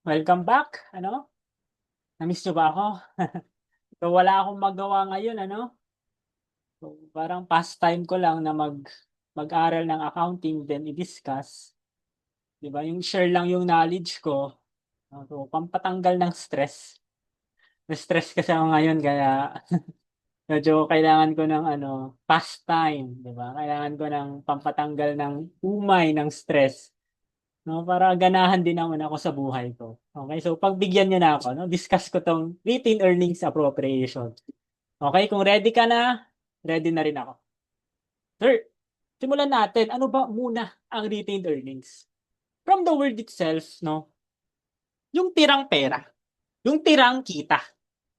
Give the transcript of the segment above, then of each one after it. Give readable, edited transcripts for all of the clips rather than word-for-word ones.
Welcome back. Na-miss niyo ba ako? So, wala akong magawa ngayon, So, parang pastime ko lang na mag-aral ng accounting then i-discuss, 'di ba? Yung share lang yung knowledge ko. So, pampatanggal ng stress. Na-stress kasi ako ngayon kaya medyo kailangan ko ng pastime, 'di ba? Kailangan ko ng pampatanggal ng umay ng stress, no? Para ganahan din naman ako sa buhay ko. Okay, so pagbigyan niyo na ako, no? Discuss ko tong retained earnings appropriation. Okay, kung ready ka na, ready na rin ako. Sir, simulan natin. Ano ba muna ang retained earnings? From the word itself, no? Yung tirang pera, yung tirang kita,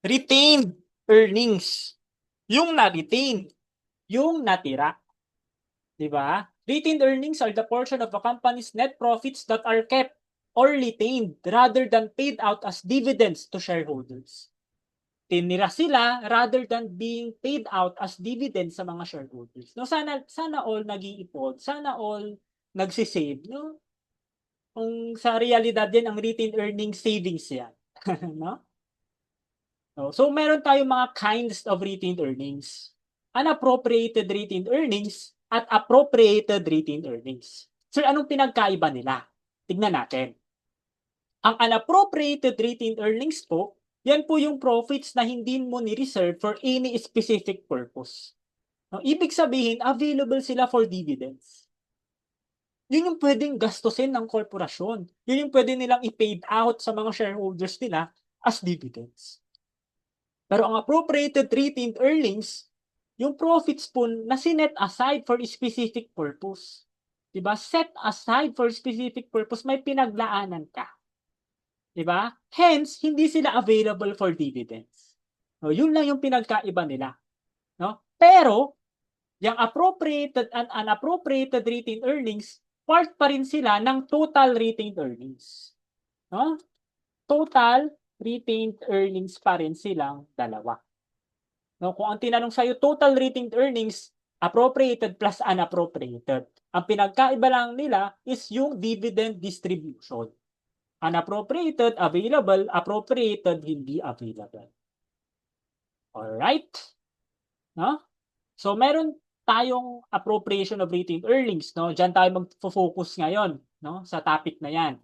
retained earnings, yung na-retain, yung natira, di ba? Retained earnings are the portion of a company's net profits that are kept or retained rather than paid out as dividends to shareholders. Tinira sila rather than being paid out as dividends sa mga shareholders. No, sana all nag-iipon, sana all nagsisave, no? Kung sa realidad yan, ang retained earnings savings yan. No? So, meron tayong mga kinds of retained earnings. Unappropriated retained earnings at appropriated retained earnings. Sir, anong pinagkaiba nila? Tignan natin. Ang unappropriated retained earnings po, yan po yung profits na hindi mo ni-reserve for any specific purpose. No, ibig sabihin, available sila for dividends. Yun yung pwedeng gastusin ng korporasyon. Yun yung pwede nilang i-paid out sa mga shareholders nila as dividends. Pero ang appropriated retained earnings, yung profits po na sinet aside for a specific purpose. Diba? Set aside for a specific purpose, may pinaglaanan ka. Diba? Hence, hindi sila available for dividends. No, yun lang yung pinagkaiba nila. No? Pero, yung appropriated and unappropriated retained earnings, part pa rin sila ng total retained earnings. No? Total retained earnings pa rin silang dalawa. No, kung ang tinanong sa'yo, total retained earnings, appropriated plus unappropriated. Ang pinagkaiba lang nila is yung dividend distribution. Unappropriated, available. Appropriated, hindi available. Alright? No? So, meron tayong appropriation of retained earnings. No? Diyan tayo mag-focus ngayon, no? Sa topic na yan.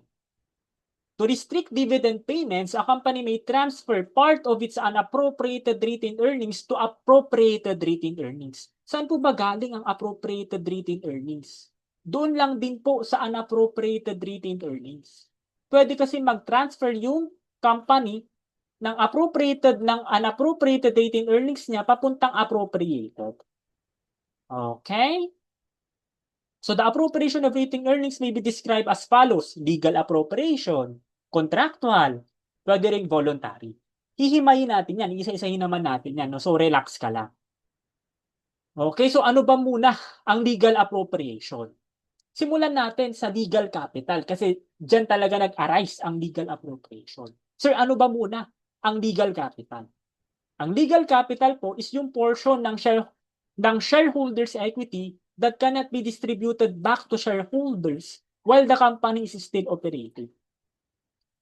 To restrict dividend payments, a company may transfer part of its unappropriated retained earnings to appropriated retained earnings. Saan po ba galing ang appropriated retained earnings? Doon lang din po sa unappropriated retained earnings. Pwede kasi mag-transfer yung company ng unappropriated retained earnings niya papuntang appropriated. Okay? So the appropriation of retained earnings may be described as follows: legal appropriation, contractual, pwede ring voluntary. Hihimayin natin yan, isa-isahin naman natin yan. No? So relax ka lang. Okay, so ano ba muna ang legal appropriation? Simulan natin sa legal capital kasi dyan talaga nag-arise ang legal appropriation. Sir, ano ba muna ang legal capital? Ang legal capital po is yung portion ng shareholders' equity that cannot be distributed back to shareholders while the company is still operating.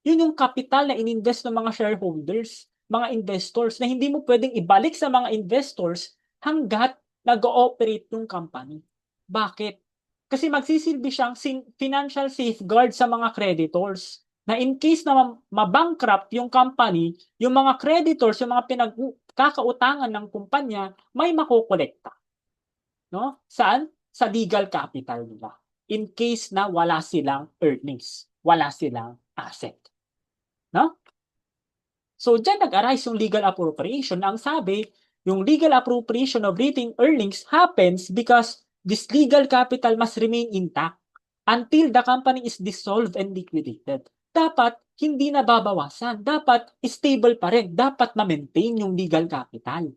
Yun yung capital na ininvest ng mga shareholders, mga investors, na hindi mo pwedeng ibalik sa mga investors hanggat nag-ooperate yung company. Bakit? Kasi magsisilbi siyang financial safeguard sa mga creditors na in case na mabankrupt yung company, yung mga creditors, yung mga pinagkakautangan ng kumpanya, may makukolekta. No? Saan? Sa legal capital nila. In case na wala silang earnings, wala silang asset. No? So, dyan nag-arise yung legal appropriation. Ang sabi, yung legal appropriation of retained earnings happens because this legal capital must remain intact until the company is dissolved and liquidated. Dapat hindi nababawasan. Dapat stable pa rin. Dapat ma-maintain yung legal capital.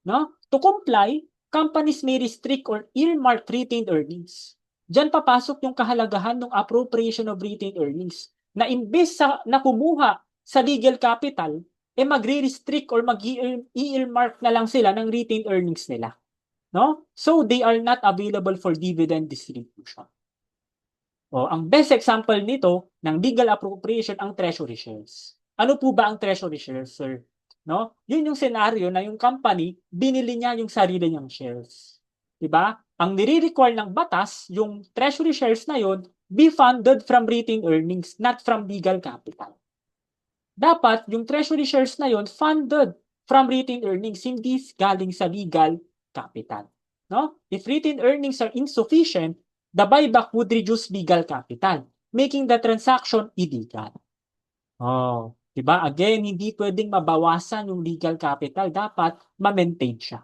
No? To comply, companies may restrict or earmark retained earnings. Diyan papasok yung kahalagahan ng appropriation of retained earnings na imbes sa nakumuha sa legal capital, magre-restrict or mag-earmark na lang sila ng retained earnings nila. No? So, they are not available for dividend distribution. O, ang best example nito ng legal appropriation ang treasury shares. Ano po ba ang treasury shares, sir? No? Yun yung scenario na yung company, binili niya yung sarili niyang shares. 'Di ba? Ang nire-require ng batas, yung treasury shares na yun, be funded from retained earnings, not from legal capital. Dapat yung treasury shares na yun funded from retained earnings, hindi galing sa legal capital. No? If retained earnings are insufficient, the buyback would reduce legal capital, making the transaction illegal. Oh, 'di ba? Again, hindi pwedeng mabawasan yung legal capital, dapat ma-maintain siya.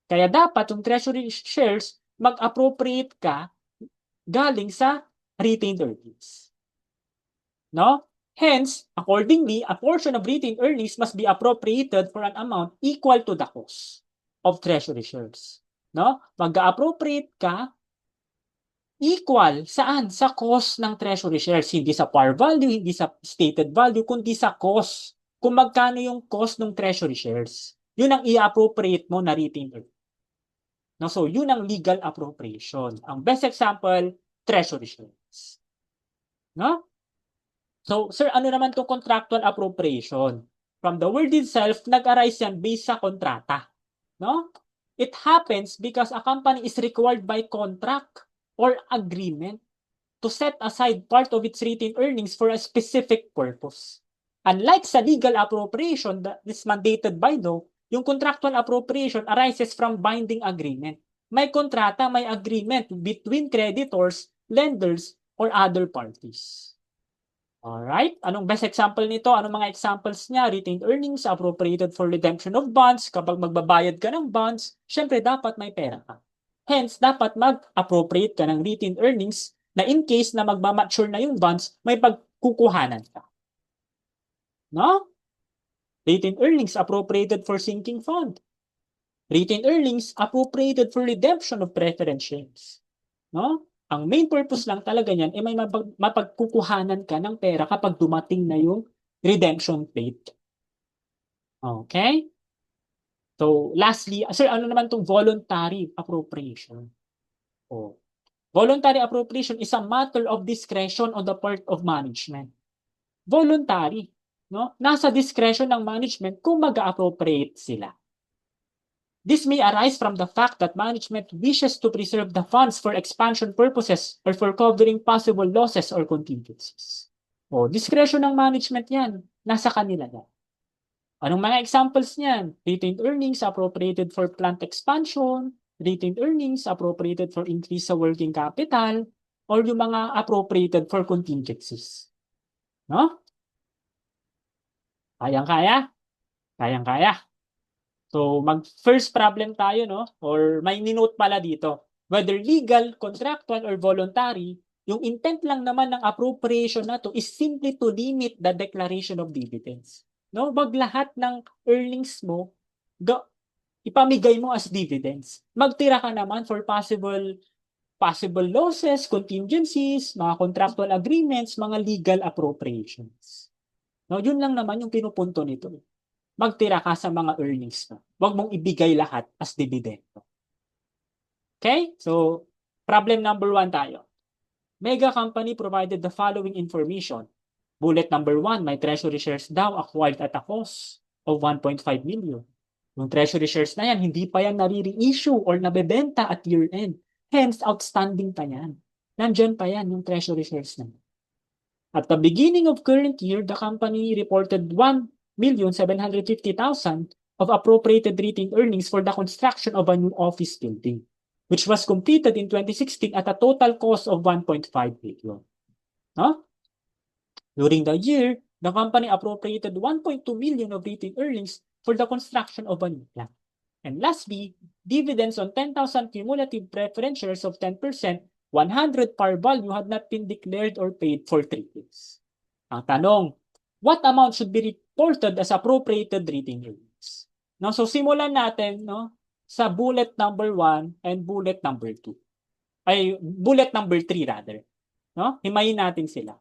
Kaya dapat yung treasury shares mag-appropriate ka galing sa retained earnings. No? Hence, accordingly, a portion of retained earnings must be appropriated for an amount equal to the cost of treasury shares. No? Mag-appropriate ka equal saan? Sa cost ng treasury shares. Hindi sa par value, hindi sa stated value, kundi sa cost. Kung magkano yung cost ng treasury shares. Yun ang i-appropriate mo na retained earnings. No? So, yun ang legal appropriation. Ang best example, treasury shares. No? So, sir, ano naman itong contractual appropriation? From the word itself, nag-arise yan based sa kontrata. No? It happens because a company is required by contract or agreement to set aside part of its retained earnings for a specific purpose. Unlike sa legal appropriation that is mandated by law, yung contractual appropriation arises from binding agreement. May kontrata, may agreement between creditors, lenders, or other parties. Alright, anong best example nito? Anong mga examples niya? Retained earnings, appropriated for redemption of bonds. Kapag magbabayad ka ng bonds, syempre dapat may pera ka. Hence, dapat mag-appropriate ka ng retained earnings na in case na magmamature na yung bonds, may pagkukuhanan ka. No? Retained earnings appropriated for sinking fund. Retained earnings appropriated for redemption of preference shares. No? Ang main purpose lang talaga niyan ay may mapagkukuhanan ka ng pera kapag dumating na yung redemption date. Okay? So, lastly, sir, ano naman itong voluntary appropriation? Oh. Voluntary appropriation is a matter of discretion on the part of management. Voluntary. No? Nasa discretion ng management kung mag-appropriate sila. This may arise from the fact that management wishes to preserve the funds for expansion purposes or for covering possible losses or contingencies. O, discretion ng management yan. Nasa kanila yan. Anong mga examples niyan? Retained earnings appropriated for plant expansion, retained earnings appropriated for increase sa working capital, or yung mga appropriated for contingencies. No? Kayang-kaya? Kayang-kaya. So, mag-first problem tayo, no? Or may ninote pala dito. Whether legal, contractual, or voluntary, yung intent lang naman ng appropriation na to is simply to limit the declaration of dividends. No? Wag lahat ng earnings mo, ipamigay mo as dividends. Magtira ka naman for possible losses, contingencies, mga contractual agreements, mga legal appropriations. No, yun lang naman yung pinupunto nito. Magtira ka sa mga earnings mo. Huwag mong ibigay lahat as dividendo. Okay? So, problem number 1 tayo. Mega company provided the following information. Bullet number 1, may treasury shares daw acquired at a cost of 1.5 million. Yung treasury shares na yan, hindi pa yan nare-reissue or nabebenta at year-end. Hence, outstanding pa yan. Nandyan pa yan yung treasury shares na yan. At the beginning of current year, the company reported 1,750,000 of appropriated retained earnings for the construction of a new office building, which was completed in 2016 at a total cost of 1.5 billion. No? During the year, the company appropriated 1.2 million of retained earnings for the construction of a new plant. And lastly, dividends on 10,000 cumulative preference shares of 10%, 100 par value had not been declared or paid for 3 years. Ang tanong, what amount should be reported as appropriated retained earnings? No, so simulan natin, no, sa bullet number 1 and bullet number 2. Ay, bullet number 3 rather. No? Himayin natin sila.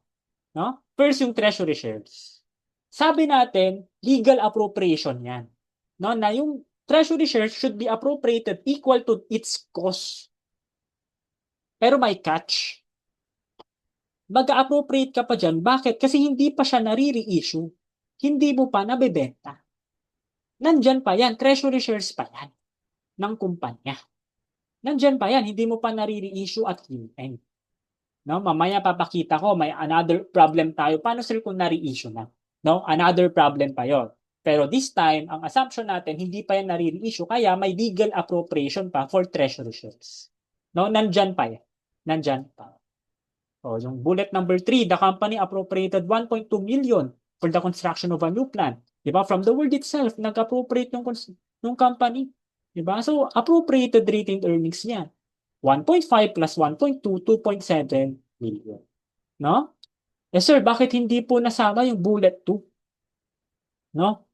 No? First, yung treasury shares. Sabi natin, legal appropriation yan. No? Na yung treasury shares should be appropriated equal to its cost. Pero may catch. Mag-appropriate ka pa dyan. Bakit? Kasi hindi pa siya nare-reissue. Hindi mo pa nabebenta. Nandyan pa yan. Treasury shares pa yan ng kumpanya. Nandyan pa yan. Hindi mo pa nare-reissue at hintain. No? Mamaya papakita ko, may another problem tayo. Paano sir kung nare-issue na? No? Another problem pa yon. Pero this time, ang assumption natin, hindi pa yan nare-issue, kaya may legal appropriation pa for treasury shares. No? Nandyan pa yan. Nandyan pa. So, yung bullet number 3, the company appropriated 1.2 million for the construction of a new plant. Diba? From the word itself, nag-appropriate yung company. Diba? So, appropriated retained earnings niya. 1.5 plus 1.2, 2.7 million. No? Eh sir, bakit hindi po nasama yung bullet 2? No?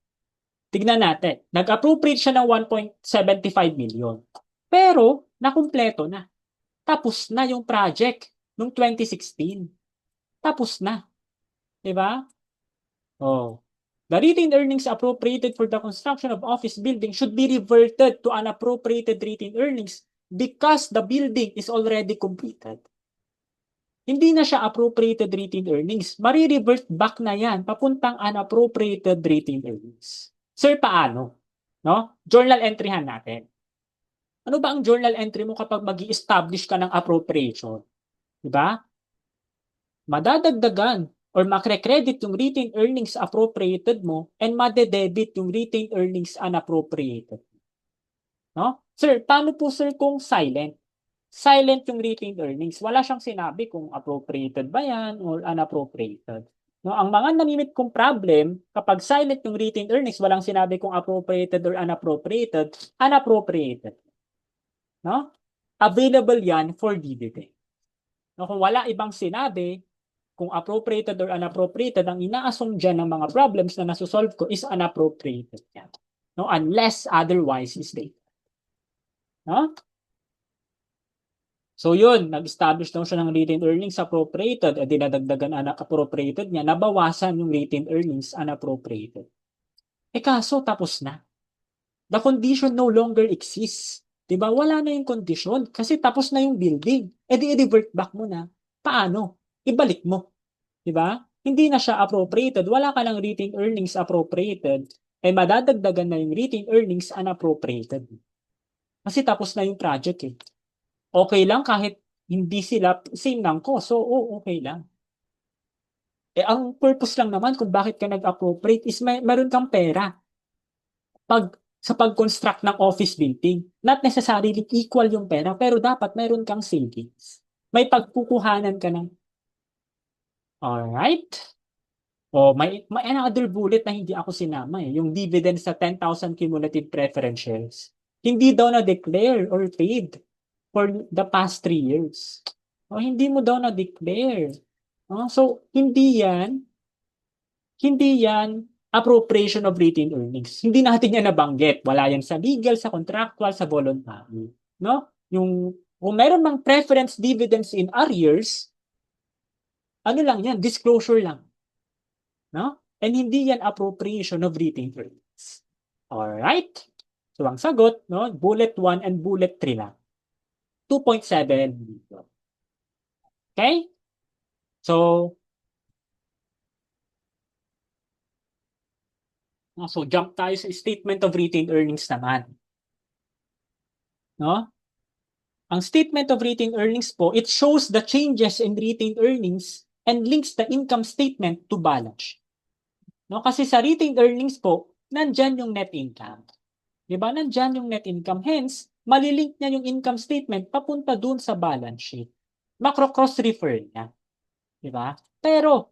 Tignan natin. Nag-appropriate siya ng 1.75 million. Pero, nakumpleto na. Tapos na yung project noong 2016. Tapos na. Diba? Oh. The retained earnings appropriated for the construction of office building should be reverted to unappropriated retained earnings because the building is already completed. Hindi na siya appropriated retained earnings. Mari-revert back na yan papuntang unappropriated retained earnings. Sir, paano? No? Journal entryhan natin. Ano ba ang journal entry mo kapag mag-i-establish ka ng appropriation? Diba? Madadagdagan or makre-credit yung retained earnings appropriated mo and made-debit yung retained earnings unappropriated. No? Sir, paano po sir kung silent? Silent yung retained earnings. Wala siyang sinabi kung appropriated ba yan or unappropriated. No, ang mga namimit kong problem, kapag silent yung retained earnings, walang sinabi kung appropriated or unappropriated, unappropriated. No? Available yan for dividend. No, kung wala ibang sinabi, kung appropriated or unappropriated, ang ina-assume dyan ng mga problems na nasusolve ko is unappropriated yan. No? Unless otherwise is stated. No? So yun, nag-establish daw siya ng retained earnings appropriated at dinadagdagan appropriated niya, nabawasan yung retained earnings unappropriated. Eh kaso tapos na. The condition no longer exists. Diba? Wala na yung condition kasi tapos na yung building. Eh di i-revert back mo na. Paano? Ibalik mo. Diba? Hindi na siya appropriated. Wala ka lang retained earnings appropriated. Eh madadagdagan na yung retained earnings unappropriated. Kasi tapos na yung project eh. Okay lang kahit hindi sila same ng cost. So, okay lang. Eh, ang purpose lang naman kung bakit ka nag-appropriate is meron kang pera sa pag-construct ng office building. Not necessarily equal yung pera, pero dapat meron kang savings. May pagkukuhanan ka ng... Alright? O, may another bullet na hindi ako sinama eh. Yung dividend sa 10,000 cumulative preference shares. Hindi daw na-declare or paid for the past 3 years. O, hindi mo daw na-declare. So, hindi yan appropriation of retained earnings. Hindi natin yan nabanggit. Wala yan sa legal, sa contractual, sa voluntary. No? Kung meron mang preference dividends in arrears, ano lang yan? Disclosure lang. No? And hindi yan appropriation of retained earnings. Alright? So, ang sagot, no? Bullet 1 and bullet 3 lang. 2.7 million. Okay? So, jump tayo sa statement of retained earnings naman. No? Ang statement of retained earnings po, it shows the changes in retained earnings and links the income statement to balance sheet. No? Kasi sa retained earnings po, nandyan yung net income. Diba? Nandyan yung net income. Hence, malilink niya yung income statement papunta dun sa balance sheet. Macro-cross-refer niya. Diba? Pero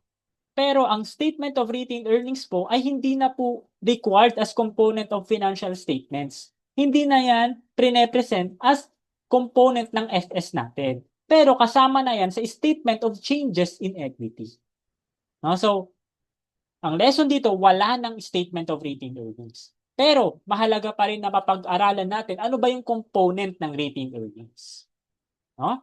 ang statement of retained earnings po ay hindi na po required as component of financial statements. Hindi na yan pre-present as component ng FS natin. Pero kasama na yan sa statement of changes in equity. No? So, ang lesson dito, wala ng statement of retained earnings. Pero mahalaga pa rin na mapag-aralan natin ano ba yung component ng retained earnings. No?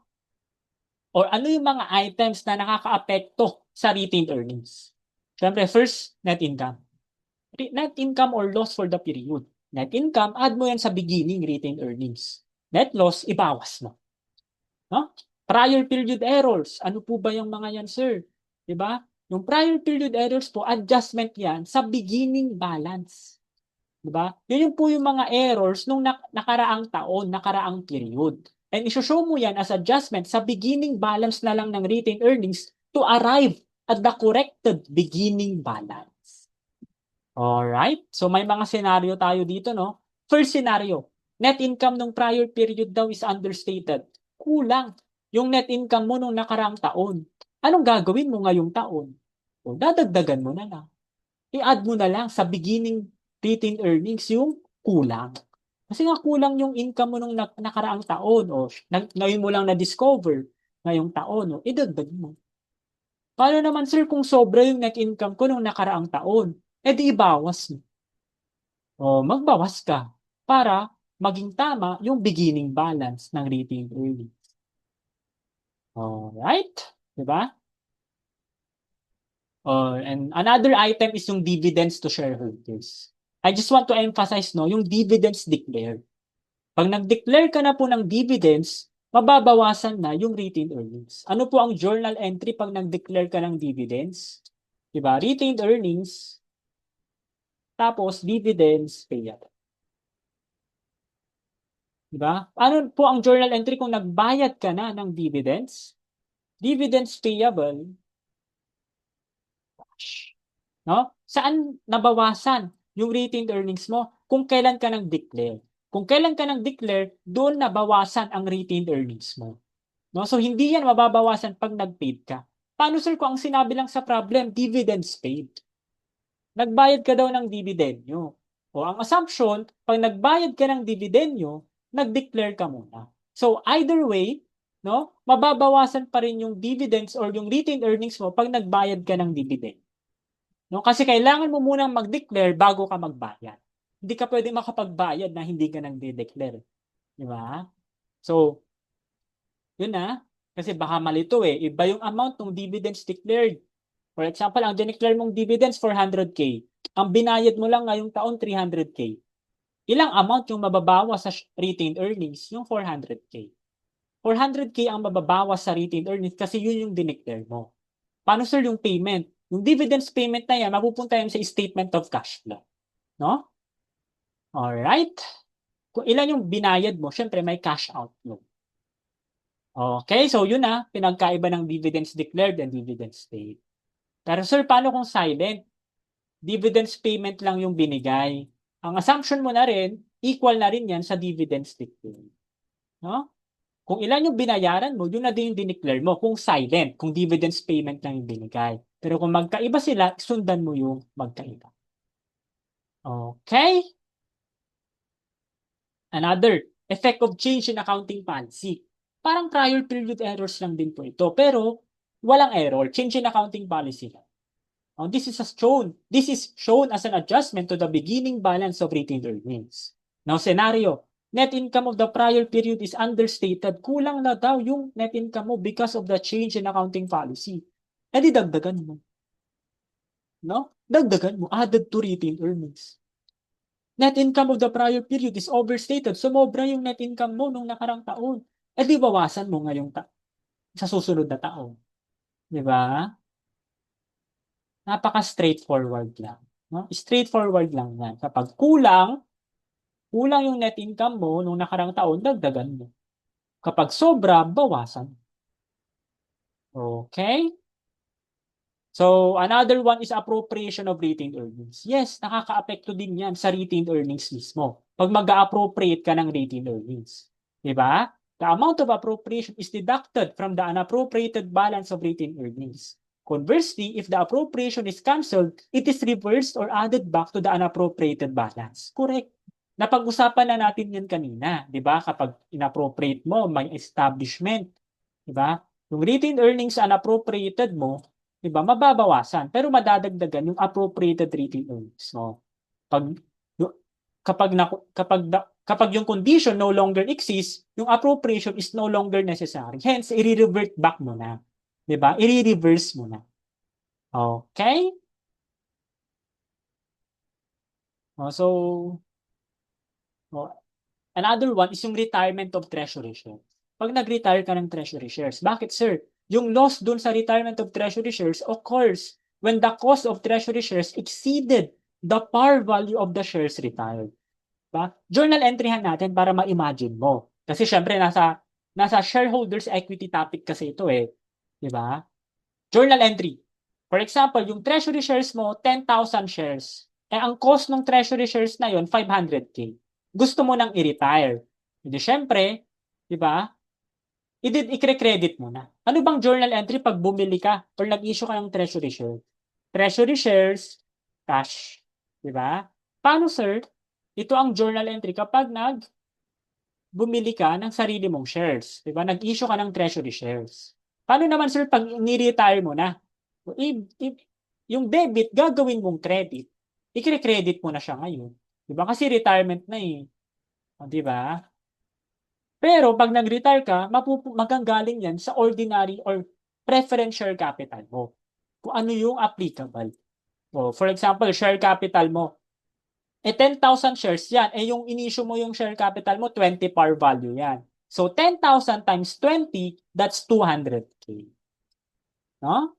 Or ano yung mga items na nakakaapekto sa retained earnings. Siyempre, first, net income. Net income or loss for the period. Net income, add mo yan sa beginning retained earnings. Net loss, ibawas mo. No? Prior period errors. Ano po ba yung mga yan, sir? Diba? Yung prior period errors po, adjustment yan sa beginning balance. Diba? Yun yung po yung mga errors nung nakaraang taon, nakaraang period. And isushow mo yan as adjustment sa beginning balance na lang ng retained earnings to arrive at the corrected beginning balance. Alright? So may mga scenario tayo dito, no? First scenario, net income nung prior period daw is understated. Kulang yung net income mo nung nakaraang taon. Anong gagawin mo ngayong taon? O dadagdagan mo na lang. I-add mo na lang sa beginning retained earnings yung kulang. Kasi nga kulang yung income mo nung nakaraang taon o ngayon mo lang na-discover ngayong taon, o idagdag mo. Paano naman sir kung sobra yung net income ko nung nakaraang taon? E di ibawas mo. O magbawas ka para maging tama yung beginning balance ng retained earnings. Alright? Diba? And another item is yung dividends to shareholders. I just want to emphasize, no, yung dividends declared. Pag nag-declare ka na po ng dividends, mababawasan na yung retained earnings. Ano po ang journal entry pag nag-declare ka ng dividends? Diba? Retained earnings, tapos dividends payable. Diba? Ano po ang journal entry kung nagbayad ka na ng dividends? Dividends payable, no? Saan nabawasan yung retained earnings mo? Kung kailan ka nag-declare. Kung kailan ka nag-declare, doon nabawasan ang retained earnings mo. No? So, hindi yan mababawasan pag nag-paid ka. Paano sir kung ang sinabi lang sa problem, dividends paid? Nagbayad ka daw ng dividend nyo. O ang assumption, pag nagbayad ka ng dividend nyo, nag-declare ka muna. So, either way, no, mababawasan pa rin yung dividends or yung retained earnings mo pag nagbayad ka ng dividend. No? Kasi kailangan mo munang mag-declare bago ka magbayad. Hindi ka pwede makapagbayad na hindi ka nang de-declare. Di ba? So, yun na. Kasi baka malito eh. Iba yung amount ng dividends declared. For example, ang dineclare mong dividends 400K. Ang binayad mo lang ngayong taon 300K. Ilang amount yung mababawas sa retained earnings? Yung 400K. 400K ang mababawas sa retained earnings kasi yun yung dineclare mo. Paano sir yung payment? Yung dividends payment na yan, mapupunta yan sa statement of cash flow. No? Alright? Kung ilan yung binayad mo, syempre may cash outflow. Okay, so yun na, pinagkaiba ng dividends declared and dividends paid. Pero sir, paano kung silent? Dividends payment lang yung binigay. Ang assumption mo na rin, equal na rin yan sa dividends declared. No? Kung ilan yung binayaran mo, yun na din yung dineclare mo. Kung silent, kung dividends payment lang yung binigay. Pero kung magkaiba sila, sundan mo yung magkaiba. Okay? Another, effect of change in accounting policy. Parang prior period errors lang din po ito. Pero walang error. Change in accounting policy lang. This is shown as an adjustment to the beginning balance of retained earnings. Now, scenario, net income of the prior period is understated. Kulang na daw yung net income mo because of the change in accounting policy. Eh di dagdagan mo. No? Dagdagan mo. Added to retained earnings. Net income of the prior period is overstated. Sumobra yung net income mo nung nakarang taon. Eh di bawasan mo ngayong sa susunod na taon. Di ba? Napaka-straightforward lang. No? Straightforward lang yan. Kapag kulang yung net income mo nung nakarang taon, dagdagan mo. Kapag sobra, bawasan. Okay? So, another one is appropriation of retained earnings. Yes, nakaka-apekto din yan sa retained earnings mismo. Pag mag-appropriate ka ng retained earnings. Diba? The amount of appropriation is deducted from the unappropriated balance of retained earnings. Conversely, if the appropriation is cancelled, it is reversed or added back to the unappropriated balance. Correct. Napag-usapan na natin yan kanina. Diba? Kapag inappropriate mo, may establishment. Diba? Yung retained earnings unappropriated mo, diba, mababawasan. Pero madadagdagan yung appropriated retained earnings. So, pag, kapag, na, kapag yung condition no longer exists, yung appropriation is no longer necessary. Hence, i-revert back mo na. Diba? I-reverse mo na. Okay? So, another one is yung retirement of treasury shares. pag nag-retire ka ng treasury shares. Bakit, sir? Yung loss dun sa retirement of treasury shares occurs when the cost of treasury shares exceeded the par value of the shares retired. Diba? Journal entryhan natin para ma-imagine mo. Kasi syempre nasa shareholders equity topic kasi ito eh. 'Di ba? Journal entry. For example, yung treasury shares mo 10,000 shares. Eh ang cost ng treasury shares na yon 500k. Gusto mo nang i-retire. Hindi syempre, 'di ba? I-credit mo na. Ano bang journal entry pag bumili ka or nag-issue ka ng treasury shares? Treasury shares, cash. 'Di ba? Paano, sir? Ito ang journal entry kapag bumili ka ng sarili mong shares. 'Di ba? Nag-issue ka ng treasury shares. Paano naman, sir, pag ni-retire mo na? Yung debit, gagawin mong credit. I-credit mo na siya ngayon. 'Di ba? Kasi retirement na eh. O, 'di ba? Pero pag nag-retire ka, maganggaling yan sa ordinary or preference share capital mo. Kung ano yung applicable. O, for example, share capital mo. 10,000 shares yan. Yung in-issue mo yung share capital mo, 20 par value yan. So, 10,000 times 20, that's 200k. No?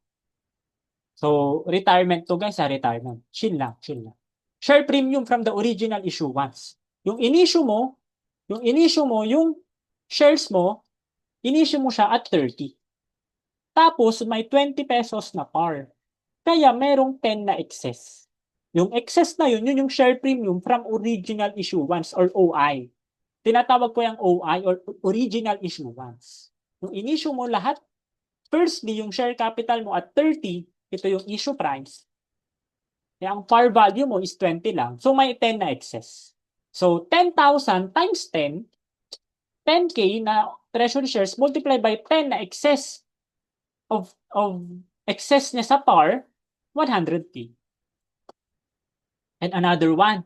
So, retirement to guys, retirement. Chill lang, chill lang. Share premium from the original issuance. Yung in-issue mo, yung shares mo, in-issue mo siya at 30. Tapos, may 20 pesos na par. Kaya, merong 10 na excess. Yung excess na yun yung share premium from original issuance or OI. Tinatawag ko yung OI or original issuance. Yung in-issue mo lahat, firstly, yung share capital mo at 30, ito yung issue price. Kaya ang par value mo is 20 lang. So, may 10 na excess. So, 10,000 times 10, 10K na treasury shares multiplied by 10 na excess of excess niya sa par, 100K. And another one,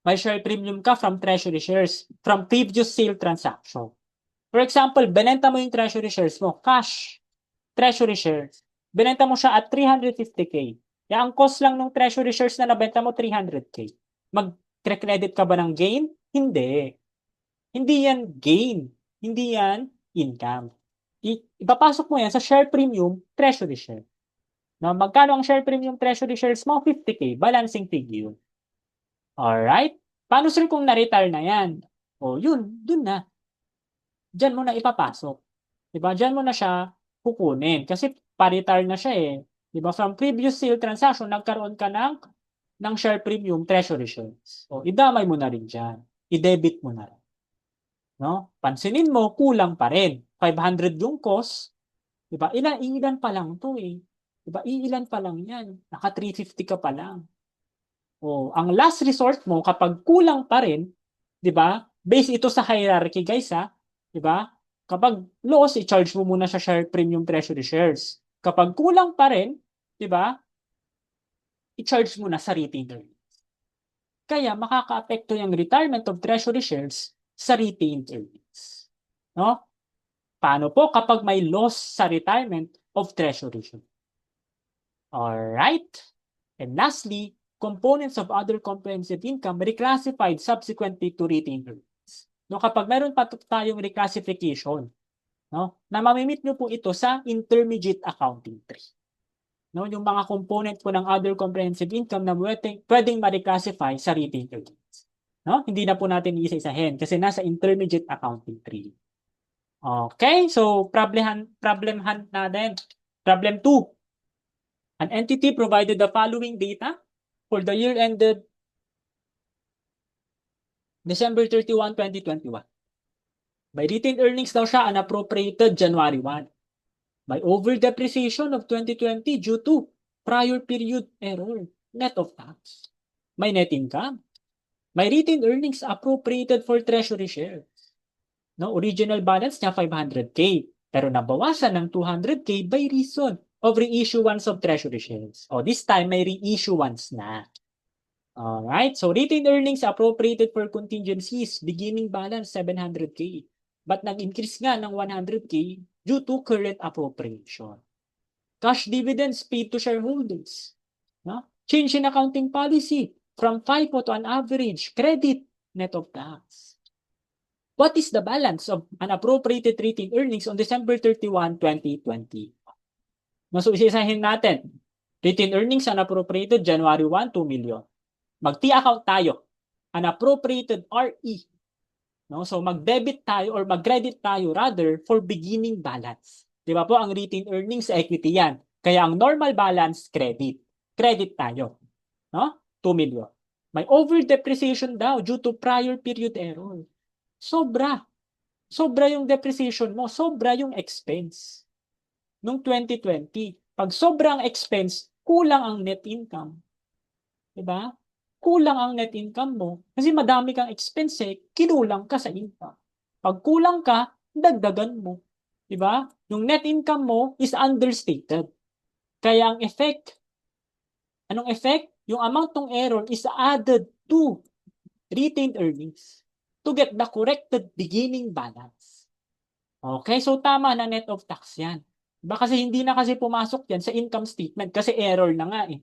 may share premium ka from treasury shares from previous sale transaction. For example, benenta mo yung treasury shares mo, cash, treasury shares. Benenta mo siya at 350K. Kaya ang cost lang ng treasury shares na nabenta mo, 300K. Mag-credit ka ba ng gain? Hindi. Hindi yan gain. Hindi yan income. Ipapasok mo yan sa share premium treasury share. No, magkano ang share premium treasury shares mo? 50K. Balancing figure. Alright? Paano, sir, kung na-retire na yan? O, yun. Dun na. Diyan mo na ipapasok. Diba? Diyan mo na siya kukunin. Kasi pa-retire na siya eh. Diba? From previous sale transaction, nagkaroon ka ng share premium treasury shares. O, idamay mo na rin dyan. I-debit mo na rin. No? Pansinin mo, kulang pa rin. 500 yung cost. Diba? Ilan pa lang to eh. Diba? Ilan pa lang yan. Naka 350 ka pa lang. O, ang last resort mo, kapag kulang pa rin, diba? Base ito sa hierarchy, guys, ha? Diba? Kapag loss, i-charge mo muna sa share premium treasury shares. Kapag kulang pa rin, diba? I-charge mo na sa retained earnings. Kaya makaka-apekto yung retirement of treasury shares sa retained earnings. No? Paano po kapag may loss sa retirement of treasury shares? Alright. And lastly, components of other comprehensive income reclassified subsequently to retained earnings. No, kapag meron pa tayong reclassification, no, na mamimit nyo po ito sa intermediate accounting tree. No, yung mga component po ng other comprehensive income na pwedeng ma-reclassify sa retained earnings. No? Hindi na po natin isa-isahin kasi nasa intermediate accounting tree. Okay, so problem hunt natin. Problem 2. An entity provided the following data for the year ended December 31, 2021. By retained earnings daw siya unappropriated January 1. By over-depreciation of 2020 due to prior period error, net of tax. May net income. May retained earnings appropriated for treasury shares. No, original balance niya 500K. Pero nabawasan ng 200K by reason of reissuance of treasury shares. O, this time may reissuance na. Alright, so retained earnings appropriated for contingencies, beginning balance 700K. But nag-increase nga ng 100K due to current appropriation. Cash dividends paid to shareholders. No? Change in accounting policy from FIFO to an average credit net of tax. What is the balance of unappropriated retained earnings on December 31, 2020? So, isa-isahin natin. Retained earnings unappropriated January 1, 2 million. Mag-T account tayo. Unappropriated RE. No? So, mag-debit tayo or mag-credit tayo rather for beginning balance. Di ba po? Ang retained earnings sa equity yan. Kaya ang normal balance, credit. Credit tayo. No? 2 million. May over-depreciation daw due to prior period error. Sobra. Sobra yung depreciation mo. Sobra yung expense. Nung 2020. Pag sobrang expense, kulang ang net income. Diba? Kulang ang net income mo. Kasi madami kang expense kinulang ka sa income. Pag kulang ka, dagdagan mo. Diba? Yung net income mo is understated. Kaya ang effect, anong effect? Yung amount ng error is added to retained earnings to get the corrected beginning balance. Okay, so tama na net of tax yan. Diba kasi hindi na kasi pumasok yan sa income statement kasi error na nga eh.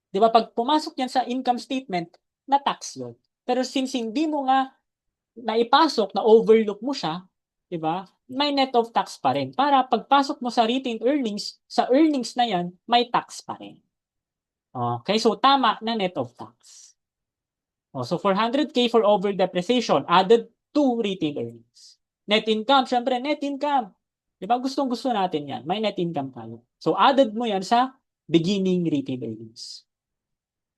Di ba pag pumasok yan sa income statement, na-tax yun. Pero since hindi mo nga naipasok, na-overlook mo siya, di ba? May net of tax pa rin. Para pagpasok mo sa retained earnings, sa earnings na yan, may tax pa rin. Okay, so tama na net of tax. So 400K for over depreciation added to retained earnings. Net income, syempre net income. Di ba? Gustong-gusto natin yan. May net income tayo. So added mo yan sa beginning retained earnings.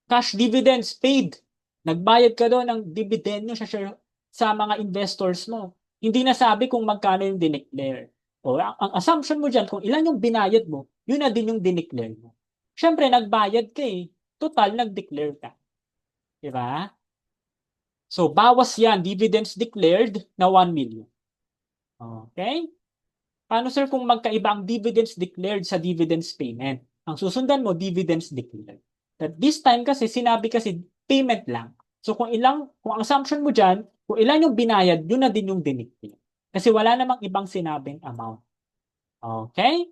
Cash dividends paid. Nagbayad ka doon ng dividend nyo sa mga investors mo. Hindi na sabi kung magkano yung dineclare. O, ang assumption mo dyan, kung ilan yung binayad mo, yun na din yung dineclare mo. Siyempre, nagbayad ka eh. Total, nag-declare ka. Diba? So, bawas yan, dividends declared na 1 million. Okay? Paano sir kung magkaiba ang dividends declared sa dividends payment? Ang susundan mo, dividends declared. That this time kasi, sinabi kasi payment lang. So kung ang assumption mo dyan, kung ilan yung binayad, yun na din yung dineclare. Kasi wala namang ibang sinabing amount. Okay?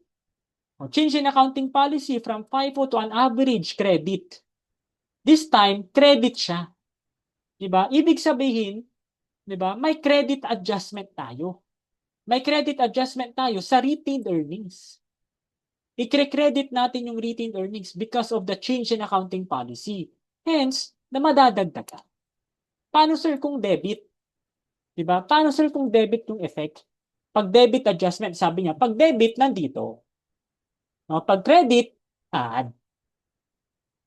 Change in accounting policy from FIFO to an average credit. This time, credit siya. Diba? Ibig sabihin, diba, may credit adjustment tayo. May credit adjustment tayo sa retained earnings. I-credit natin yung retained earnings because of the change in accounting policy. Hence, na madadagdagan. Paano sir kung debit? Diba? Paano sir kung debit yung effect? Pag debit adjustment, sabi niya, pag debit, nandito. No? Pag credit, add.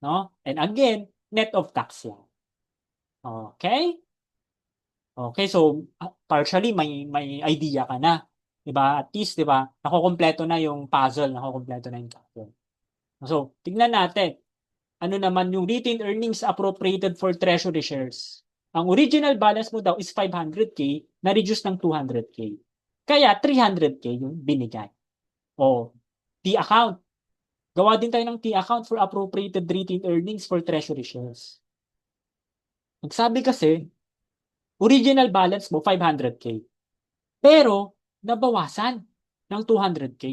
No? And again, net of tax yan. Okay? Okay, so partially may idea ka na. Diba? At least, diba, nakukumpleto na yung puzzle, nakukumpleto na yung puzzle. So, tignan natin. Ano naman yung retained earnings appropriated for treasury shares? Ang original balance mo daw is 500K, na-reduce ng 200K. Kaya 300K yung binigay. O, T-account. Gawa din tayo ng T-account for appropriated retained earnings for treasury shares. Nagsabi kasi, original balance mo 500K. Pero, nabawasan ng 200K.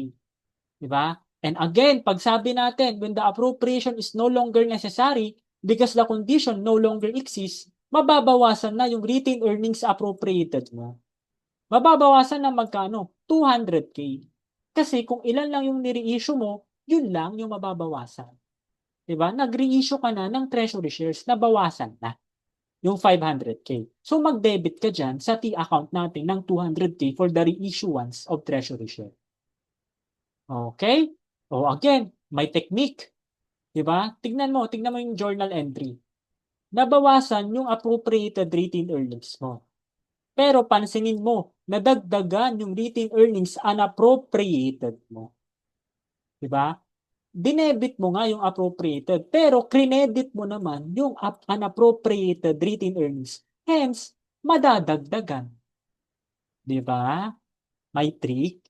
Diba? And again, pag sabi natin, when the appropriation is no longer necessary because the condition no longer exists, mababawasan na yung retained earnings appropriated mo. Mababawasan na magkano? 200K. Kasi kung ilan lang yung nire-issue mo, yun lang yung mababawasan. Diba? Nag-re-issue ka na ng treasury shares, nabawasan na yung 500K. So mag-debit ka dyan sa T-account natin ng 200K for the reissuance of treasury share. Okay? O again, may technique. Diba? Tignan mo yung journal entry. Nabawasan yung appropriated retained earnings mo. Pero pansinin mo, nadagdagan yung retained earnings unappropriated mo. Diba? Dinebit mo nga yung appropriated, pero credit mo naman yung unappropriated retained earnings. Hence, madadagdagan. Diba? May trick.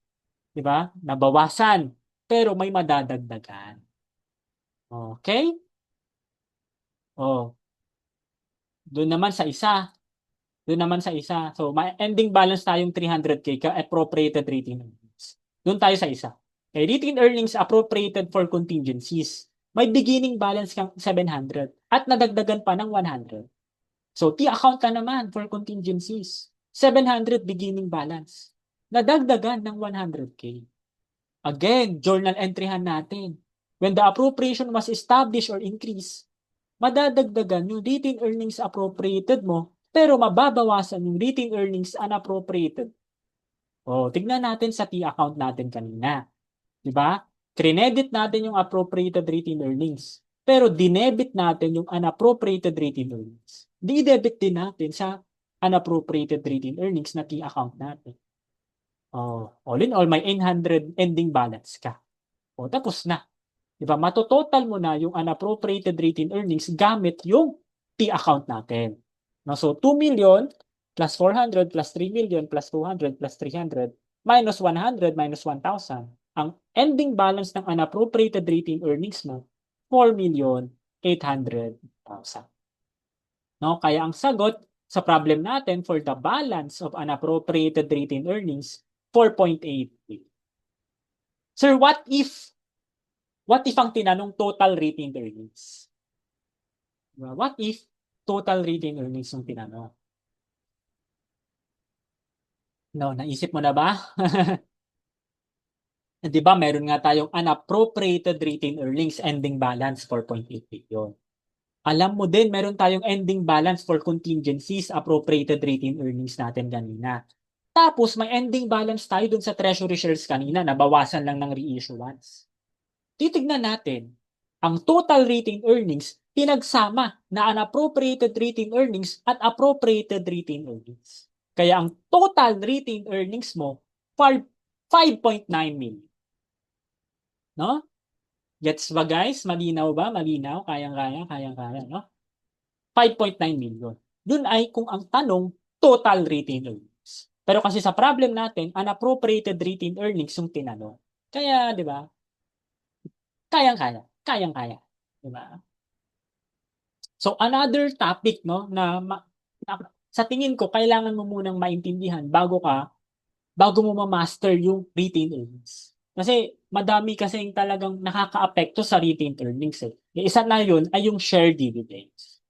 Diba? Nabawasan, pero may madadagdagan. Okay? Oh, doon naman sa isa. So, may ending balance tayong 300K appropriated retained earnings. Doon tayo sa isa. Okay, retained earnings appropriated for contingencies. May beginning balance kang 700 at nadagdagan pa ng 100. So, T-account ka naman for contingencies. 700 beginning balance. Nadagdagan ng 100K. Again, journal entryhan natin. When the appropriation was established or increased, madadagdagan yung retained earnings appropriated mo, pero mababawasan yung retained earnings unappropriated. O, tignan natin sa T account natin kanina. Diba? Credit natin yung appropriated retained earnings. Pero dinebit natin yung unappropriated retained earnings. Di-debit din natin sa unappropriated retained earnings na T account natin. Oh, all in all, may 800 ending balance ka. O, tapos na. Diba? Matototal mo na yung unappropriated retained earnings gamit yung T account natin. No? So, 2 million plus 400 plus 3 million plus 200 plus 300 minus 100 minus 1,000. Ang ending balance ng unappropriated retained earnings mo, 4,800,000. No? Kaya ang sagot sa problem natin for the balance of unappropriated retained earnings, 4.8. Sir, what if ang tinanong total retained earnings? What if total retained earnings yung tinanong? No, naisip mo na ba? Di ba, meron nga tayong unappropriated retained earnings ending balance 4.8 billion. Alam mo din, meron tayong ending balance for contingencies appropriated retained earnings natin kanina. Tapos, may ending balance tayo dun sa treasury shares kanina, nabawasan lang ng reissuance. Titignan natin, ang total retained earnings, pinagsama na unappropriated retained earnings at appropriated retained earnings. Kaya ang total retained earnings mo, 5.9 million. No? Gets ba guys? Malinaw ba? Malinaw? Kayang-kaya, no? 5.9 million. Yun ay kung ang tanong, total retained earnings. Pero kasi sa problem natin, unappropriated retained earnings yung tinanong. Kaya, di ba? Kayang-kaya. Di ba? So, another topic, no, na sa tingin ko, kailangan mo munang maintindihan bago mo ma-master yung retained earnings. Kasi madami kasing talagang nakaka-apekto sa retained earnings. Yung isa na yun ay yung share dividends.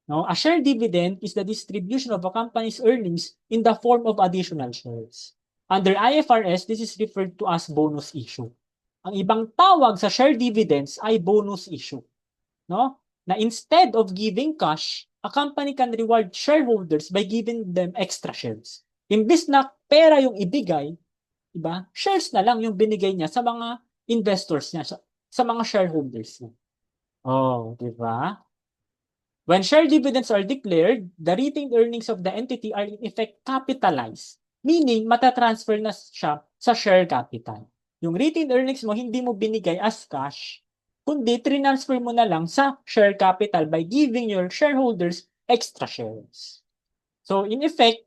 No? A share dividend is the distribution of a company's earnings in the form of additional shares. Under IFRS, this is referred to as bonus issue. Ang ibang tawag sa share dividends ay bonus issue. No? Na instead of giving cash, a company can reward shareholders by giving them extra shares. Imbis na pera yung ibigay, diba? Shares na lang yung binigay niya sa mga investors niya, sa mga shareholders niya. Oh, diba? When share dividends are declared, the retained earnings of the entity are in effect capitalized. Meaning, matatransfer na siya sa share capital. Yung retained earnings mo, hindi mo binigay as cash, kundi transfer mo na lang sa share capital by giving your shareholders extra shares. So, in effect,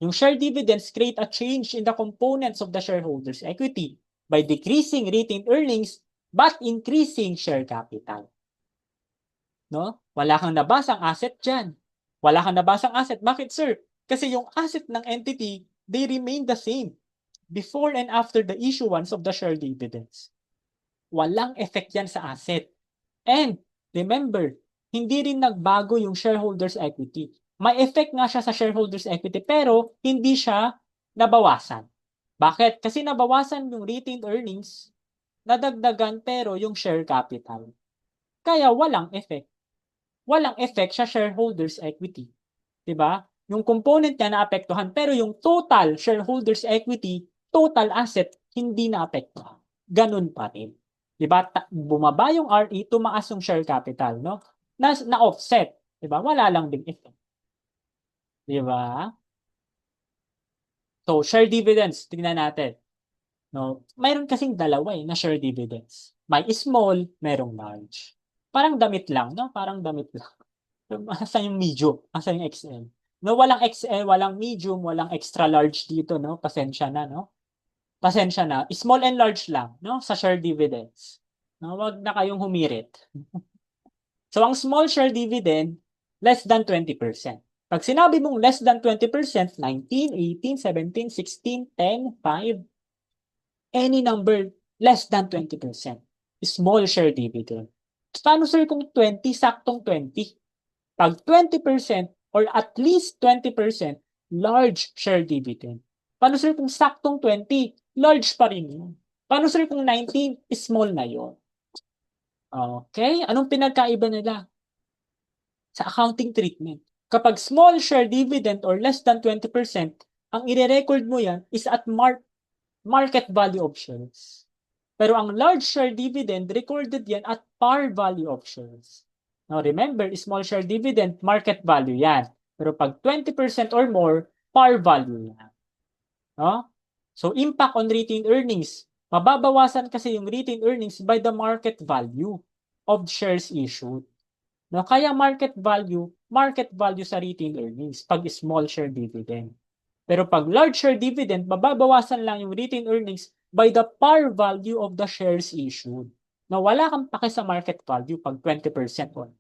yung share dividends create a change in the components of the shareholders' equity by decreasing retained earnings but increasing share capital. No? Wala kang nabasang asset dyan. Wala kang nabasang asset. Bakit, sir? Kasi yung asset ng entity, they remain the same before and after the issuance of the share dividends. Walang effect yan sa asset. And remember, hindi rin nagbago yung shareholders' equity. May effect nga siya sa shareholders' equity pero hindi siya nabawasan. Bakit? Kasi nabawasan yung retained earnings, nadagdagan pero yung share capital. Kaya walang effect. Walang effect sa shareholders' equity. Diba? Yung component niya naapektuhan pero yung total shareholders' equity, total asset, hindi naapektuhan. Ganun pa rin. Diba? Bumaba yung RE, tumaas yung share capital, no? Na-offset. Diba? Wala lang din effect. Diba? So, share dividends, tingnan natin. No? Mayroon kasing dalawa na share dividends. May small, merong large. Parang damit lang, no? Parang damit lang. Asan yung medium? Asan yung XL? No, walang XL, walang medium, walang extra large dito, no? Pasensya na, no? Pasensya na. Small and large lang, no? Sa share dividends. No, wag na kayong humirit. So, ang small share dividend, less than 20%. Pag sinabi mong less than 20%, 19, 18, 17, 16, 10, 5, any number less than 20%. Small share dividend. Paano sir kung 20, saktong 20? Pag 20% or at least 20%, Large share dividend. Paano sir kung saktong 20? Large pa rin yun. Paano sir kung 19? Small na yun. Okay? Anong pinagkaiba nila? Sa accounting treatment. Kapag small share dividend or less than 20%, ang i-record mo yan is at market value of shares. Pero ang large share dividend, recorded yan at par value of shares. Now remember, small share dividend, market value yan. Pero pag 20% or more, par value yan. No? So impact on retained earnings. Mababawasan kasi yung retained earnings by the market value of shares issued. No, kaya market value sa retained earnings pag small share dividend. Pero pag large share dividend, mababawasan lang yung retained earnings by the par value of the shares issued. Na wala kang pake sa market value pag 20% on.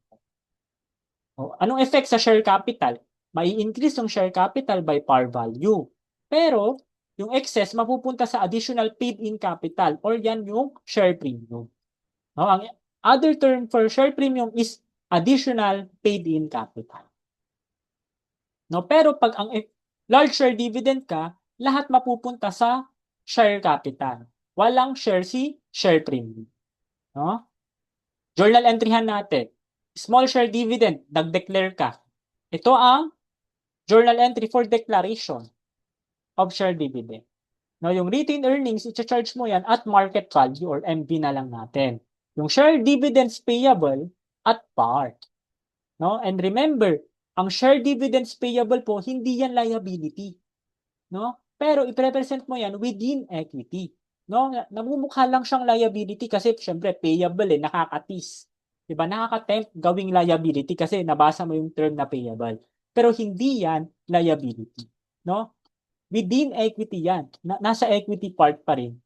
O, anong effect sa share capital? May increase yung share capital by par value. Pero yung excess mapupunta sa additional paid-in capital or yan yung share premium. No, ang other term for share premium is additional paid-in capital. No, pero pag ang large share dividend ka, lahat mapupunta sa share capital. Walang share premium. No? Journal entryhan natin. Small share dividend, nag-declare ka. Ito ang journal entry for declaration of share dividend. No, yung retained earnings, i-charge mo yan at market value or MV na lang natin. Yung share dividends payable at par. No? And remember, ang share dividends payable po, hindi yan liability. No? Pero i-represent mo yan within equity. No? Namumukha lang siyang liability kasi syempre payable nakakatis. 'Di ba? Nakaka-tempt gawing liability kasi nabasa mo yung term na payable. Pero hindi yan liability. No? Within equity yan. Nasa equity part pa rin.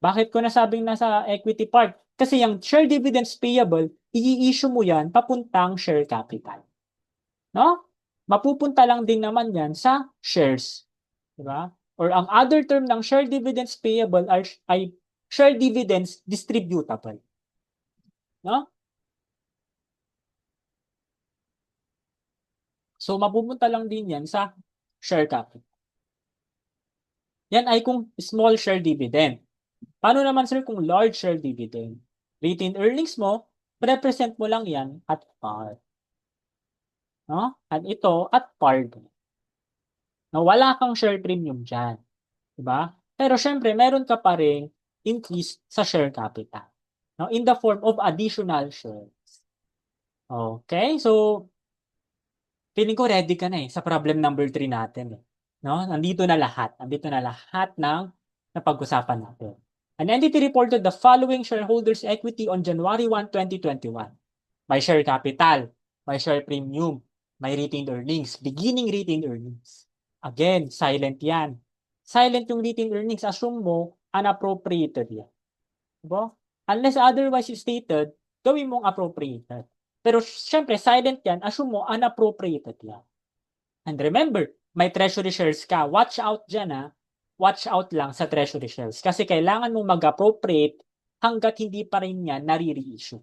Bakit ko nasabing nasa equity part? Kasi yung share dividends payable, i-issue mo yan papuntang share capital. No? Mapupunta lang din naman yan sa shares. Diba? Or ang other term ng share dividends payable ay share dividends distributable. No? So mapupunta lang din yan sa share capital. Yan ay kung small share dividend. Paano naman sir kung large share dividend? Retained earnings mo, represent mo lang yan at par. No? At ito at par. No, wala kang share premium dyan. Diba? Pero syempre, meron ka pa rin increase sa share capital. No? In the form of additional shares. Okay? So, feeling ko ready ka na sa problem number 3 natin. No? Nandito na lahat. Nandito na lahat ng napag-usapan natin. An entity reported the following shareholders' equity on January 1, 2021. May share capital, may share premium, may retained earnings, beginning retained earnings. Again, silent yan. Silent yung retained earnings, assume mo, unappropriated yan. Diba? Unless otherwise stated, gawin mong appropriated. Pero syempre, silent yan, assume mo, unappropriated yan. And remember, may treasury shares ka. Watch out dyan Watch out lang sa treasury shares. Kasi kailangan mong mag-appropriate hanggat hindi pa rin yan nare-reissue.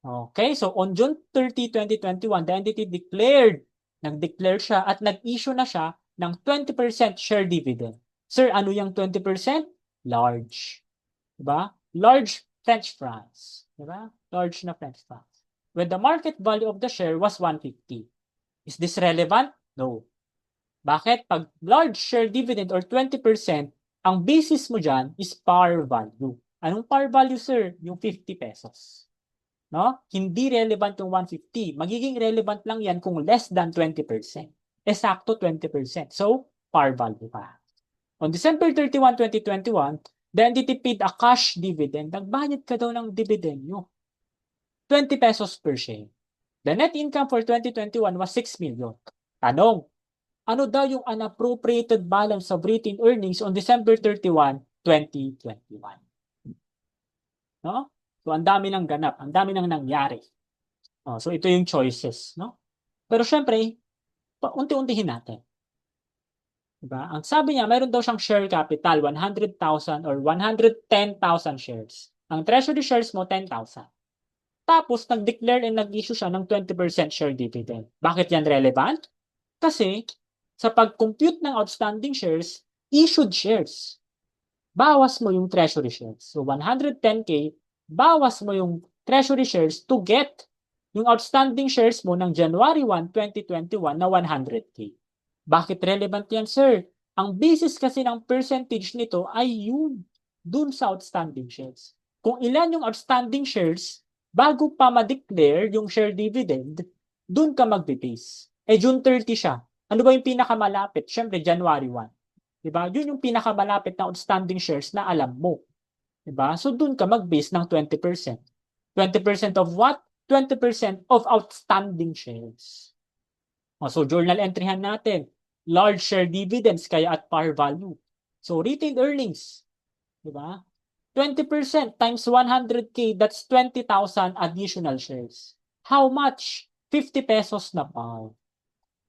Okay, so on June 30, 2021, the entity nag-declare siya at nag-issue na siya ng 20% share dividend. Sir, ano yung 20%? Large. Diba? Large French fries. Diba? Large na French fries. When the market value of the share was 150. Is this relevant? No. Bakit? Pag large share dividend or 20%, ang basis mo dyan is par value. Anong par value, sir? Yung 50 pesos. No? Hindi relevant yung 150. Magiging relevant lang yan kung less than 20%. Eksakto 20%. So, par value pa. On December 31, 2021, the entity paid a cash dividend. Nagbayad ka daw ng dividend nyo. 20 pesos per share. The net income for 2021 was 6 million. Tanong, ano daw yung unappropriated balance of retained earnings on December 31, 2021? No? So, ang dami ng ganap. Ang dami nang nangyari. So, ito yung choices. No? Pero syempre, unti-untihin natin. Diba? Ang sabi niya, mayroon daw siyang share capital, 100,000 or 110,000 shares. Ang treasury shares mo, 10,000. Tapos, nag-declare and nag-issue siya ng 20% share dividend. Bakit yan relevant? Kasi, sa pag-compute ng outstanding shares, issued shares. Bawas mo yung treasury shares. So 110K, bawas mo yung treasury shares to get yung outstanding shares mo ng January 1, 2021 na 100K. Bakit relevant yan, sir? Ang basis kasi ng percentage nito ay yung dun sa outstanding shares. Kung ilan yung outstanding shares, bago pa ma-declare yung share dividend, dun ka magbe-base. June 30 siya. Ano ba yung pinakamalapit? Siyempre, January 1. Diba? Yun yung pinakamalapit na outstanding shares na alam mo. Diba? So, dun ka mag-base ng 20%. 20% of what? 20% of outstanding shares. So, journal entryhan natin. Large share dividends kaya at par value. So, retained earnings. Diba? 20% times 100K, that's 20,000 additional shares. How much? 50 pesos na par.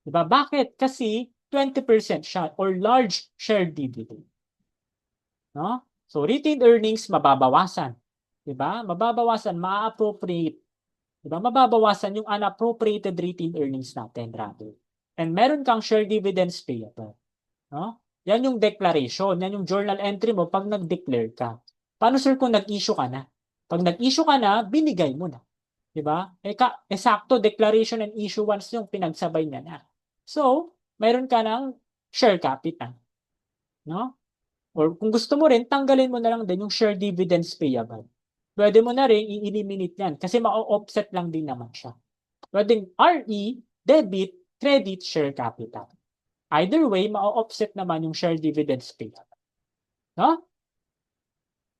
Diba? Bakit? Kasi 20% siya or large share dividend. No? So, retained earnings, mababawasan. Diba? Mababawasan, ma-appropriate. Diba? Mababawasan yung unappropriated retained earnings natin, rather. And meron kang share dividends payable. No? Yan yung declaration. Yan yung journal entry mo pag nag-declare ka. Paano, sir, kung nag-issue ka na? Pag nag-issue ka na, binigay mo na. Diba? Sakto, declaration and issuance yung pinagsabay niya na. So, meron ka ng share capital. No? Or kung gusto mo rin, tanggalin mo na lang din yung share dividends payable. Pwede mo na rin i-eliminate yan kasi ma-offset lang din naman siya. Pwedeng RE, debit, credit, share capital. Either way, ma-offset naman yung share dividends payable. No?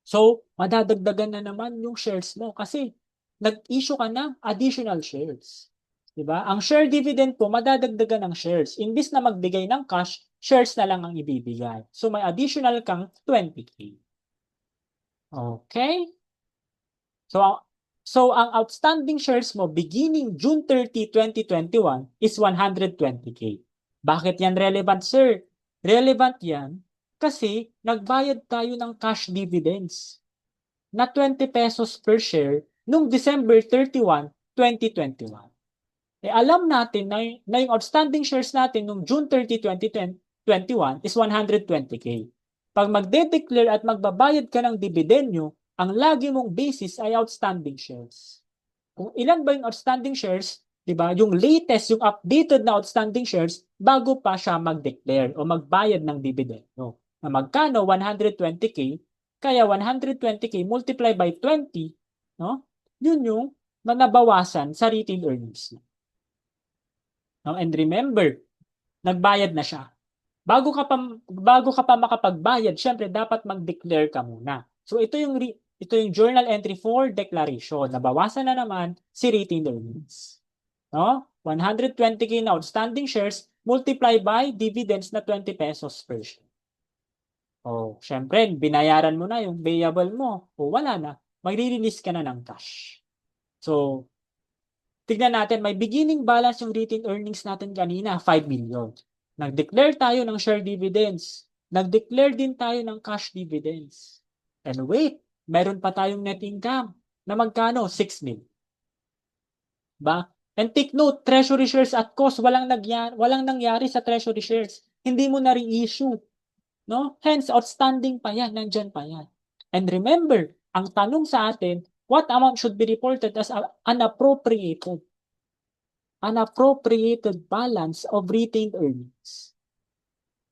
So, madadagdagan na naman yung shares mo kasi nag-issue ka ng additional shares. Diba? Ang share dividend po, madadagdagan ng shares. Imbis na magbigay ng cash, shares na lang ang ibibigay. So, may additional kang 20K. Okay? So ang outstanding shares mo beginning June 30, 2021 is 120K. Bakit yan relevant, sir? Relevant yan kasi nagbayad tayo ng cash dividends na 20 pesos per share noong December 31, 2021. Alam natin na yung outstanding shares natin noong June 30, 2021 is 120K. Pag magde-declare at magbabayad ka ng dividend ang lagi mong basis ay outstanding shares. Kung ilan ba yung outstanding shares, di ba? Yung latest, yung updated na outstanding shares bago pa siya mag-declare o magbayad ng dividend. No? Na magkano? 120K. Kaya 120K multiply by 20, no? Yun yung nabawasan sa retained earnings. No? And remember, nagbayad na siya. Bago ka pa makapagbayad, syempre dapat mag-declare ka muna. So ito yung journal entry for declaration. Nabawasan na naman si retained earnings. No? 120K na outstanding shares multiply by dividends na 20 pesos per share. Syempre, binayaran mo na yung payable mo. Wala na. Magre-release ka na ng cash. So, tignan natin, may beginning balance yung retained earnings natin kanina, 5 million. Nag-declare tayo ng share dividends. Nag-declare din tayo ng cash dividends. And wait, meron pa tayong net income na magkano? 6 million. Ba? And take note, treasury shares at cost, walang nangyari sa treasury shares. Hindi mo na re-issue. No? Hence, outstanding pa yan, nandyan pa yan. And remember, ang tanong sa atin, what amount should be reported as unappropriated? Unappropriated balance of retained earnings.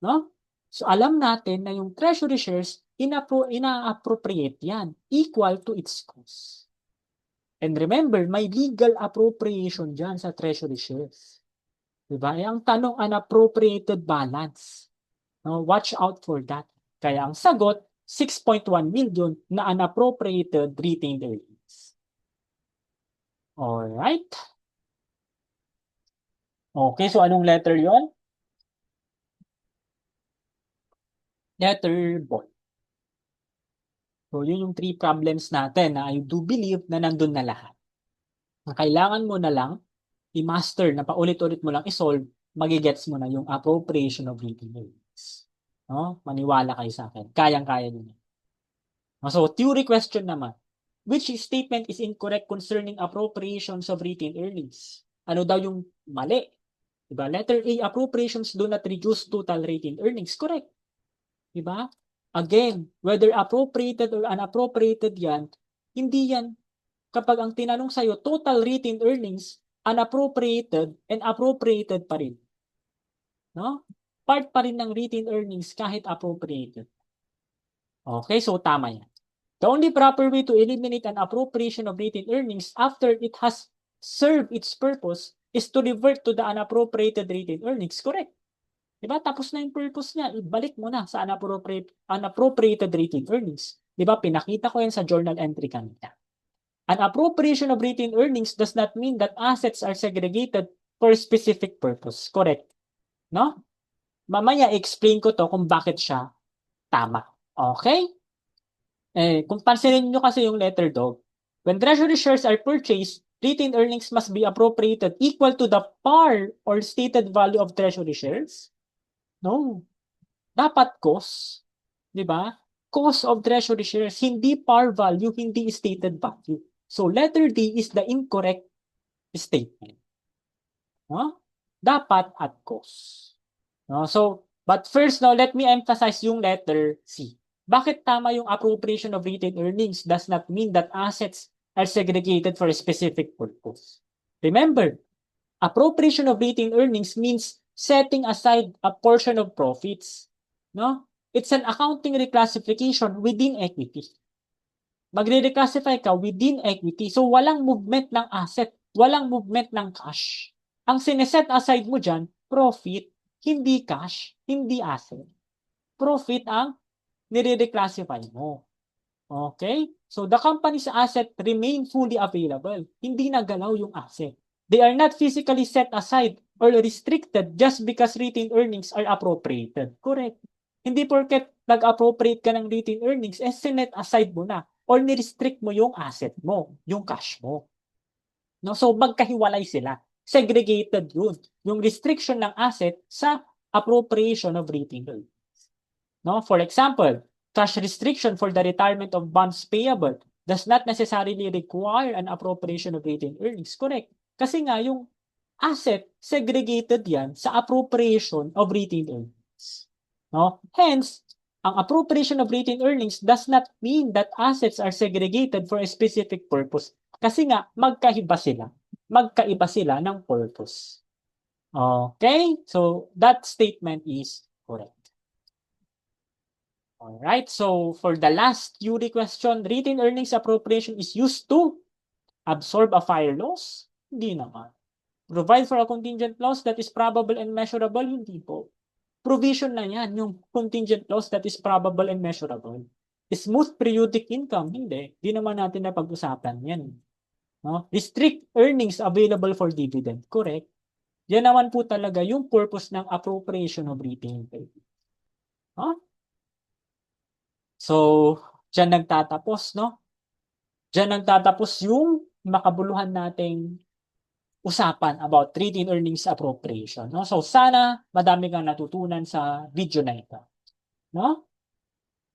No? So alam natin na yung treasury shares, ina-appropriate yan, equal to its cost. And remember, may legal appropriation dyan sa treasury shares. Diba? Ang tanong, unappropriated balance. No? Watch out for that. Kaya ang sagot, 6.1 million na unappropriated retained earnings. Alright. Okay, so anong letter yon? Letter ball. So, yun yung 3 problems natin na I do believe na nandun na lahat. Ang kailangan mo na lang i-master na paulit-ulit mo lang i-solve, magigets mo na yung appropriation of retained earnings. No? Maniwala kayo sa akin. Kayang-kaya nyo na. So, theory question naman. Which statement is incorrect concerning appropriations of retained earnings? Ano daw yung mali? Diba? Letter A, appropriations do not reduce total retained earnings. Correct. Diba? Again, whether appropriated or unappropriated yan, hindi yan. Kapag ang tinanong sa'yo, total retained earnings, unappropriated and appropriated pa rin. No? Part pa rin ng retained earnings kahit appropriated. Okay, so tama yan. The only proper way to eliminate an appropriation of retained earnings after it has served its purpose is to revert to the unappropriated retained earnings. Correct. Diba? Tapos na yung purpose niya. Ibalik mo na sa unappropriated retained earnings. Diba? Pinakita ko yan sa journal entry kanina. An appropriation of retained earnings does not mean that assets are segregated for a specific purpose. Correct. No? Mamaya explain ko to kung bakit siya tama. Okay? Kung pansinin nyo kasi yung letter dog, when treasury shares are purchased, retained earnings must be appropriated equal to the par or stated value of treasury shares? No. Dapat cost. Di ba? Cost of treasury shares, hindi par value, hindi stated value. So letter D is the incorrect statement. No? Dapat at cost. No? So, but first now, let me emphasize yung letter C. Bakit tama yung appropriation of retained earnings does not mean that assets are segregated for a specific purpose. Remember, appropriation of retained earnings means setting aside a portion of profits. No? It's an accounting reclassification within equity. Magre-reclassify ka within equity. So, walang movement ng asset, walang movement ng cash. Ang sineset aside mo dyan, profit, hindi cash, hindi asset. Profit ang nire-reclassify mo. Okay? So, the company's asset remain fully available. Hindi nagalaw yung asset. They are not physically set aside or restricted just because retained earnings are appropriated. Correct. Hindi porket nag-appropriate ka ng retained earnings, sinet aside mo na or ni-restrict mo yung asset mo, yung cash mo. No? So, magkahiwalay sila. Segregated yun. Yung restriction ng asset sa appropriation of retained earnings. No? For example, cash restriction for the retirement of bonds payable does not necessarily require an appropriation of retained earnings. Correct. Kasi nga, yung asset, segregated yan sa appropriation of retained earnings. No? Hence, ang appropriation of retained earnings does not mean that assets are segregated for a specific purpose. Kasi nga, magkaiba sila. Magkaiba sila ng purpose. Okay? So, that statement is correct. Alright, so for the last URI question, retained earnings appropriation is used to absorb a fire loss? Hindi naman. Provide for a contingent loss that is probable and measurable? Hindi po. Provision na yan, yung contingent loss that is probable and measurable. Smooth periodic income? Hindi. Hindi naman natin na pag-usapan yan. No? Restrict earnings available for dividend? Correct. Yan naman po talaga yung purpose ng appropriation of retained earnings. Huh? So, dyan nagtatapos, no? Dyan nagtatapos yung makabuluhan nating usapan about retained earnings appropriation, no? So, sana madami kang natutunan sa video na ito, no?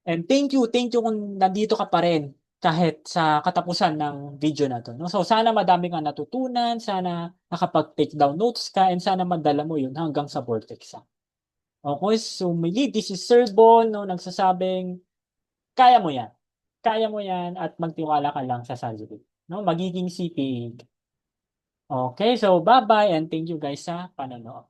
And thank you kung nandito ka pa rin kahit sa katapusan ng video na to, no? So, sana madami kang natutunan, sana nakapag-take down notes ka, and sana madala mo yun hanggang sa board exam. Okay, so muli, this is Sir Bon, no, nagsasabing, kaya mo yan. Kaya mo yan at magtiwala ka lang sa sarili. No? Magiging CPA. Okay, so bye-bye and thank you guys sa panonood.